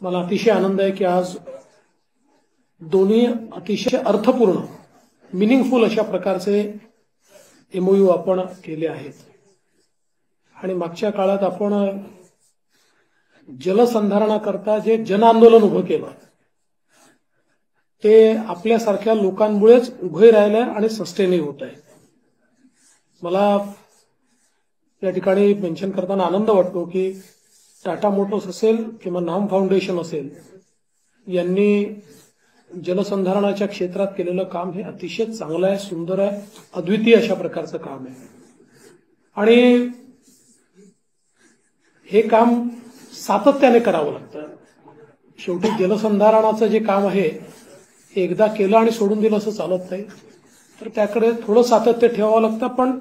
मला अतिशय आनंद आहे की आज दोन्ही अतिशय अर्थपूर्ण मिनिंगफुल अशा प्रकारचे एमओयू आपण केले आहेत। आणि मागच्या काळात आपण जलसंधारणाकरता जे जन आंदोलन उभं केलं ते आपल्यासारख्या लोकांमुळेच उभे राहिले आणि सस्टेनही होत आहे। मला या ठिकाणी मेन्शन करताना आनंद वाटतो की टाटा मोटर्स असेल किंवा नाम फाउंडेशन असेल यांनी जलसंधारणाच्या क्षेत्रात केलेलं काम हे अतिशय चांगलं आहे, सुंदर आहे, अद्वितीय अशा प्रकारचं काम आहे। आणि हे काम सातत्याने करावं लागतं। शेवटी जलसंधारणाचं जे काम आहे एकदा केलं आणि सोडून दिलं असं चालत नाही, तर त्याकडे थोडं सातत्य ठेवावं लागतं। पण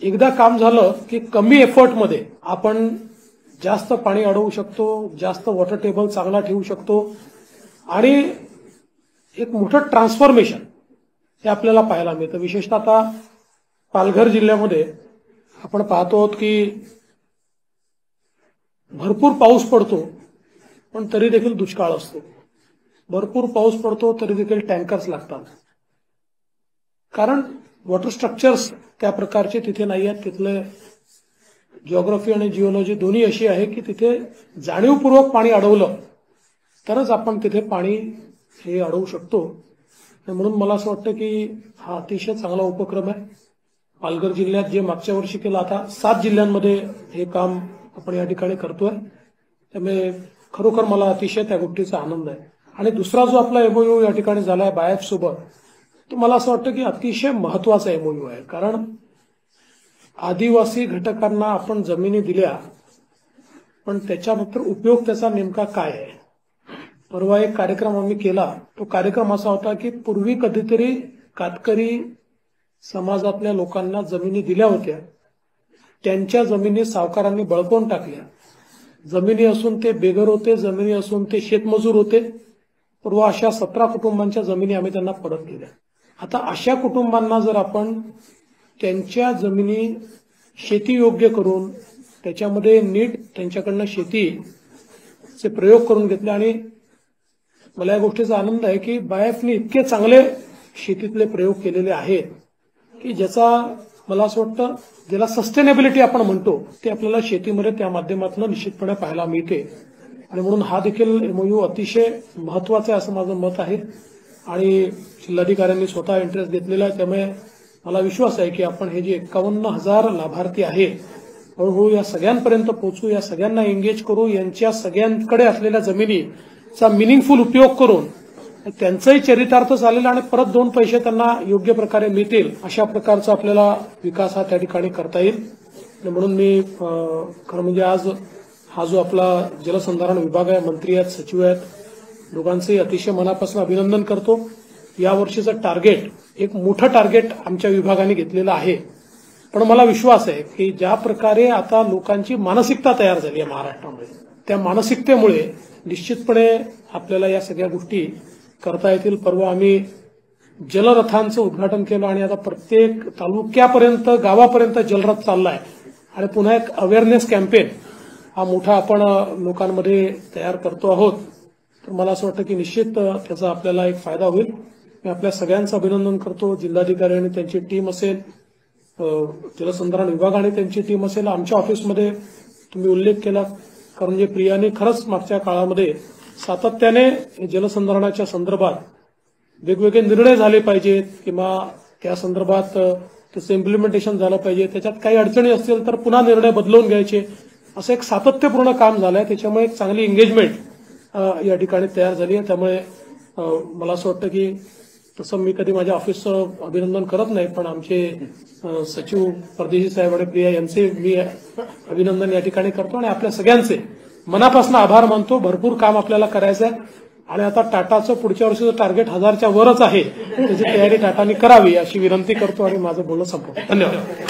एकदा काम झालं की कमी एफर्टमध्ये आपण जास्त पाणी अडवू शकतो, जास्त वॉटर टेबल चांगला ठेवू शकतो आणि एक मोठं ट्रान्सफॉर्मेशन हे आपल्याला पाहायला मिळतं। विशेषतः आता पालघर जिल्ह्यामध्ये आपण पाहतो आहोत की भरपूर पाऊस पडतो पण तरी देखील दुष्काळ असतो, भरपूर पाऊस पडतो तरी देखील टँकर्स लागतात, कारण वॉटर स्ट्रक्चर्स त्या प्रकारचे तिथे नाही आहेत। तिथले जिओग्राफी आणि जिओलॉजी दोन्ही अशी आहे की तिथे जाणीवपूर्वक पाणी अडवलं तरच आपण तिथे पाणी हे अडवू शकतो। म्हणून मला असं वाटतं की हा अतिशय चांगला उपक्रम आहे। पालघर जिल्ह्यात जे मागच्या वर्षी केलं, आता 7 जिल्ह्यांमध्ये हे काम आपण या ठिकाणी करतोय, त्यामुळे खरोखर मला अतिशय त्या गोष्टीचा आनंद आहे। आणि दुसरा जो आपला एमओयू या ठिकाणी झालाय बायफ सोबत, तो मला असं वाटतं की अतिशय महत्वाचा एमओयू आहे। कारण आदिवासी घटकांना आपण जमिनी दिल्या पण त्याच्यानंतर उपयोग त्याचा नेमका काय आहे। परवा एक कार्यक्रम आम्ही केला, तो कार्यक्रम असा होता की पूर्वी कधीतरी कातकरी समाजातल्या लोकांना जमिनी दिल्या होत्या, त्यांच्या जमिनी सावकारांनी बळकावून टाकल्या, जमिनी असून ते बेघर होते, जमिनी असून ते शेतमजूर होते। पूर्व अशा 17 कुटुंबांच्या जमिनी आम्ही त्यांना परत दिल्या। आता अशा कुटुंबांना जर आपण त्यांच्या जमिनी शेती योग्य करून त्याच्यामध्ये नीट त्यांच्याकडनं शेतीचे प्रयोग करून घेतले, आणि मला या गोष्टीचा आनंद आहे की बायफने इतके चांगले शेतीतले प्रयोग केलेले आहेत की ज्याचा मला असं वाटतं ज्याला सस्टेनेबिलिटी आपण म्हणतो ते आपल्याला शेतीमध्ये त्या माध्यमातून निश्चितपणे पाहायला मिळते। आणि म्हणून हा देखील एमओयू अतिशय महत्वाचा आहे असं माझं मत आहे। आणि जिल्हाधिकाऱ्यांनी स्वतः इंटरेस्ट घेतलेला आहे, त्यामुळे मला विश्वास आहे की आपण हे जे 51,000 लाभार्थी आहेत हळूहळू या सगळ्यांपर्यंत पोहोचू, या सगळ्यांना एंगेज करू, यांच्या सगळ्यांकडे असलेल्या जमिनीचा मिनिंगफुल उपयोग करून त्यांचंही चरितार्थ चालेल आणि परत 2 पैसे त्यांना योग्य प्रकारे मिळतील, अशा प्रकारचा आपल्याला विकास हा त्या ठिकाणी करता येईल। म्हणून मी खरं म्हणजे आज हा जो आपला जलसंधारण विभाग आहे, मंत्री आहेत, सचिव आहेत, दोघांचंही अतिशय मनापासून अभिनंदन करतो। या वर्षीचं टार्गेट एक मोठं टार्गेट आमच्या विभागाने घेतलेलं आहे, पण मला विश्वास आहे की ज्या प्रकारे आता लोकांची मानसिकता तयार झाली आहे महाराष्ट्रामध्ये, त्या मानसिकतेमुळे निश्चितपणे आपल्याला या सगळ्या गोष्टी करता येतील। परवा आम्ही जलरथांचं उद्घाटन केलं आणि आता प्रत्येक तालुक्यापर्यंत गावापर्यंत जलरथ चाललाय आणि पुन्हा एक अवेअरनेस कॅम्पेन हा मोठा आपण लोकांमध्ये तयार करतो आहोत। तर मला असं वाटतं की निश्चित त्याचा आपल्याला एक फायदा होईल। मी आपल्या सगळ्यांचं अभिनंदन करतो, जिल्हाधिकारी आणि त्यांची टीम असेल, जलसंधारण विभाग आणि त्यांची टीम असेल, आमच्या ऑफिसमध्ये तुम्ही उल्लेख केला, कारण जे प्रियाने खरंच मागच्या काळामध्ये सातत्याने जलसंधारणाच्या संदर्भात वेगवेगळे निर्णय झाले पाहिजेत किंवा त्या संदर्भात त्याचं इम्प्लिमेंटेशन झालं पाहिजे, त्याच्यात काही अडचणी असतील तर पुन्हा निर्णय बदलवून घ्यायचे, असं एक सातत्यपूर्ण काम झालंय। त्याच्यामुळे एक चांगली एंगेजमेंट या ठिकाणी तयार झाली आहे। त्यामुळे मला असं वाटतं की तसं मी कधी माझ्या ऑफिसचं अभिनंदन करत नाही, पण आमचे सचिव परदेशी साहेब आणि प्रिया यांचे मी अभिनंदन या ठिकाणी करतो आणि आपल्या सगळ्यांचे मनापासून आभार मानतो। भरपूर काम आपल्याला करायचं आहे आणि आता टाटाचं पुढच्या वर्षीचं टार्गेट 1000च्या वरच आहे, त्याची तयारी टाटाने करावी अशी विनंती करतो आणि माझं बोलणं संपवतो। धन्यवाद।